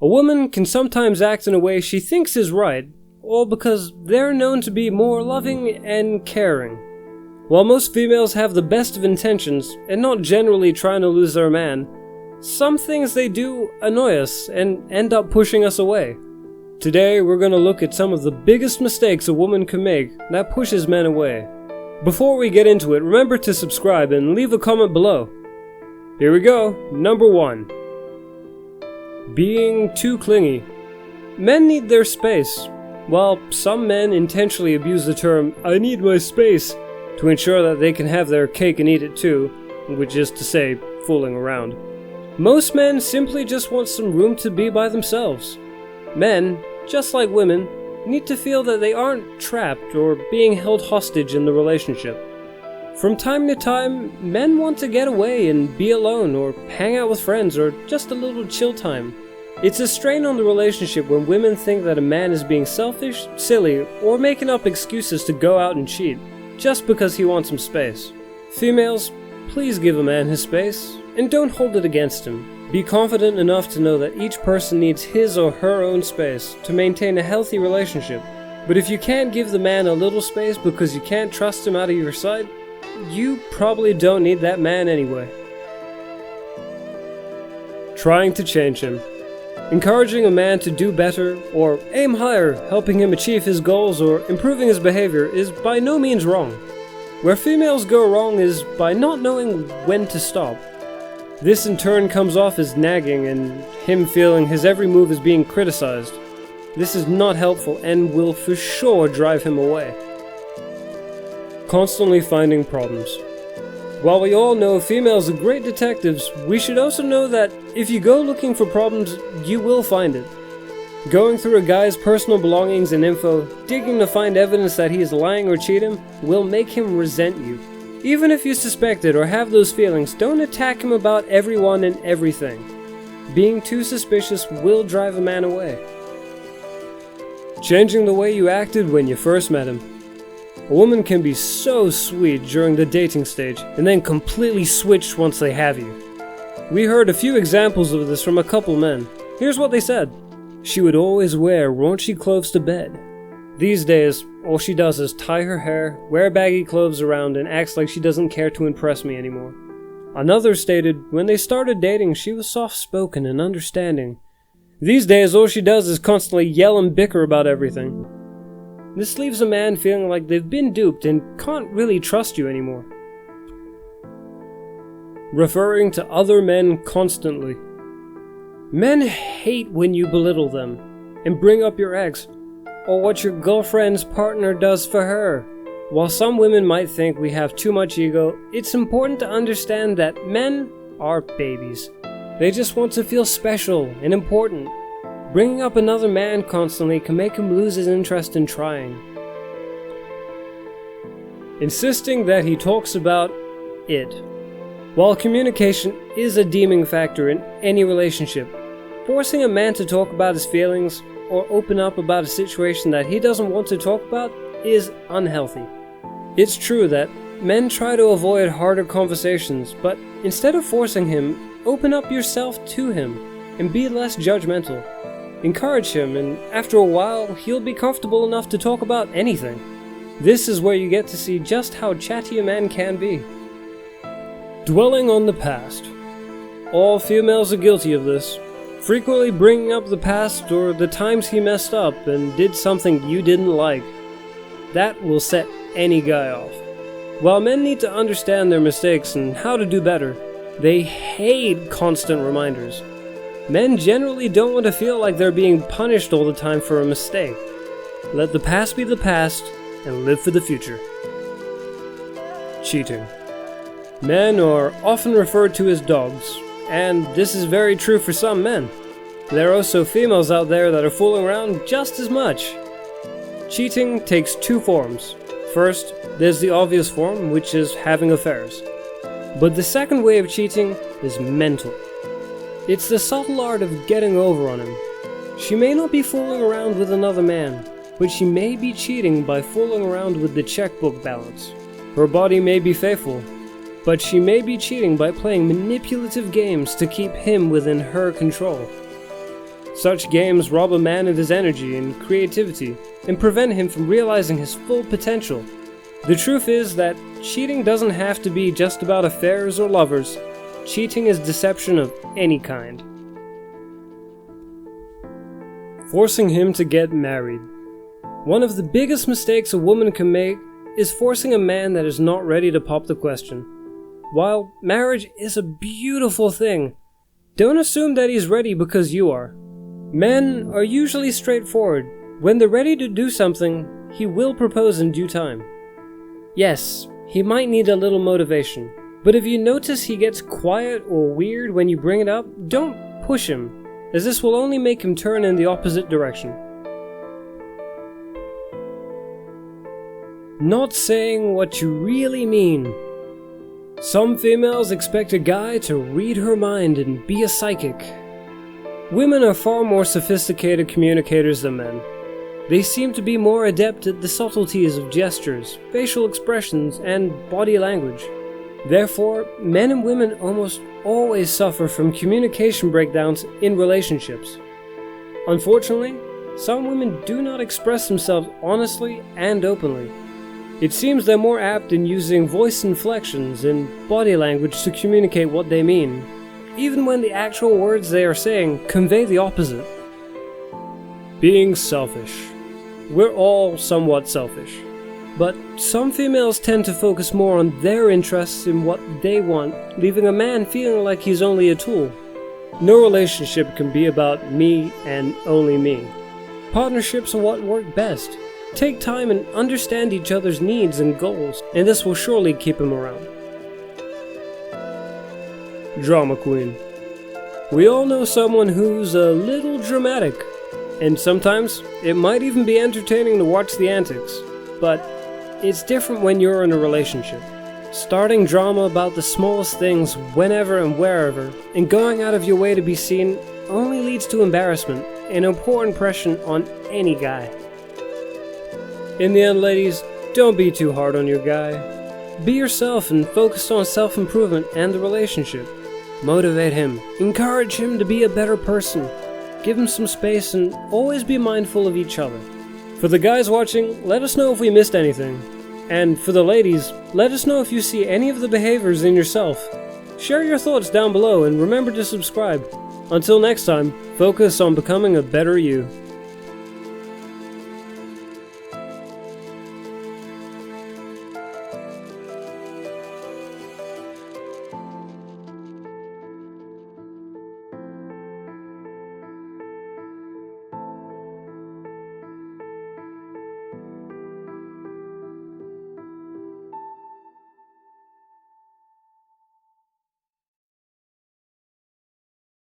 A woman can sometimes act in a way she thinks is right, all because they're known to be more loving and caring. While most females have the best of intentions and not generally trying to lose their man, some things they do annoy us and end up pushing us away. Today we're going to look at some of the biggest mistakes a woman can make that pushes men away. Before we get into it, remember to subscribe and leave a comment below. Here we go. Number 1. Being too clingy. Men need their space. While some men intentionally abuse the term, "I need my space," to ensure that they can have their cake and eat it too, which is to say, fooling around. Most men simply just want some room to be by themselves. Men, just like women, need to feel that they aren't trapped or being held hostage in the relationship. From time to time, men want to get away and be alone or hang out with friends or just a little chill time. It's a strain on the relationship when women think that a man is being selfish, silly, or making up excuses to go out and cheat just because he wants some space. Females, please give a man his space and don't hold it against him. Be confident enough to know that each person needs his or her own space to maintain a healthy relationship. But if you can't give the man a little space because you can't trust him out of your sight, you probably don't need that man anyway. Trying to change him. Encouraging a man to do better or aim higher, helping him achieve his goals or improving his behavior is by no means wrong. Where females go wrong is by not knowing when to stop. This in turn comes off as nagging and him feeling his every move is being criticized. This is not helpful and will for sure drive him away. Constantly finding problems. While we all know females are great detectives, we should also know that if you go looking for problems, you will find it. Going through a guy's personal belongings and info, digging to find evidence that he is lying or cheating, will make him resent you. Even if you suspect it or have those feelings, don't attack him about everyone and everything. Being too suspicious will drive a man away. Changing the way you acted when you first met him. A woman can be so sweet during the dating stage and then completely switch once they have you. We heard a few examples of this from a couple men. Here's what they said. She would always wear raunchy clothes to bed. These days, all she does is tie her hair, wear baggy clothes around, and acts like she doesn't care to impress me anymore. Another stated, when they started dating, she was soft-spoken and understanding. These days, all she does is constantly yell and bicker about everything. This leaves a man feeling like they've been duped and can't really trust you anymore. Referring to other men constantly. Men hate when you belittle them and bring up your ex, or what your girlfriend's partner does for her. While some women might think we have too much ego, it's important to understand that men are babies. They just want to feel special and important. Bringing up another man constantly can make him lose his interest in trying. Insisting that he talks about it. While communication is a deeming factor in any relationship, forcing a man to talk about his feelings or open up about a situation that he doesn't want to talk about is unhealthy. It's true that men try to avoid harder conversations, but instead of forcing him, open up yourself to him and be less judgmental. Encourage him, and after a while, he'll be comfortable enough to talk about anything. This is where you get to see just how chatty a man can be. Dwelling on the past. All females are guilty of this. Frequently bringing up the past or the times he messed up and did something you didn't like. That will set any guy off. While men need to understand their mistakes and how to do better, they hate constant reminders. Men generally don't want to feel like they're being punished all the time for a mistake. Let the past be the past and live for the future. Cheating. Men are often referred to as dogs, and this is very true for some men. There are also females out there that are fooling around just as much. Cheating takes two forms. First, there's the obvious form, which is having affairs. But the second way of cheating is mental. It's the subtle art of getting over on him. She may not be fooling around with another man, but she may be cheating by fooling around with the checkbook balance. Her body may be faithful, but she may be cheating by playing manipulative games to keep him within her control. Such games rob a man of his energy and creativity and prevent him from realizing his full potential. The truth is that cheating doesn't have to be just about affairs or lovers. Cheating is deception of any kind. Forcing him to get married. One of the biggest mistakes a woman can make is forcing a man that is not ready to pop the question. While marriage is a beautiful thing, don't assume that he's ready because you are. Men are usually straightforward. When they're ready to do something, he will propose in due time. Yes, he might need a little motivation, but if you notice he gets quiet or weird when you bring it up, don't push him, as this will only make him turn in the opposite direction. Not saying what you really mean. Some females expect a guy to read her mind and be a psychic. Women are far more sophisticated communicators than men. They seem to be more adept at the subtleties of gestures, facial expressions, and body language. Therefore, men and women almost always suffer from communication breakdowns in relationships. Unfortunately, some women do not express themselves honestly and openly. It seems they're more apt in using voice inflections and body language to communicate what they mean, even when the actual words they are saying convey the opposite. Being selfish. We're all somewhat selfish, but some females tend to focus more on their interests in what they want, leaving a man feeling like he's only a tool. No relationship can be about me and only me. Partnerships are what work best. Take time and understand each other's needs and goals, and this will surely keep him around. Drama queen. We all know someone who's a little dramatic, and sometimes it might even be entertaining to watch the antics, but it's different when you're in a relationship. Starting drama about the smallest things whenever and wherever, and going out of your way to be seen only leads to embarrassment and a poor impression on any guy. In the end, ladies, don't be too hard on your guy. Be yourself and focus on self-improvement and the relationship. Motivate him, encourage him to be a better person, give him some space, and always be mindful of each other. For the guys watching, let us know if we missed anything. And for the ladies, let us know if you see any of the behaviors in yourself. Share your thoughts down below and remember to subscribe. Until next time, focus on becoming a better you.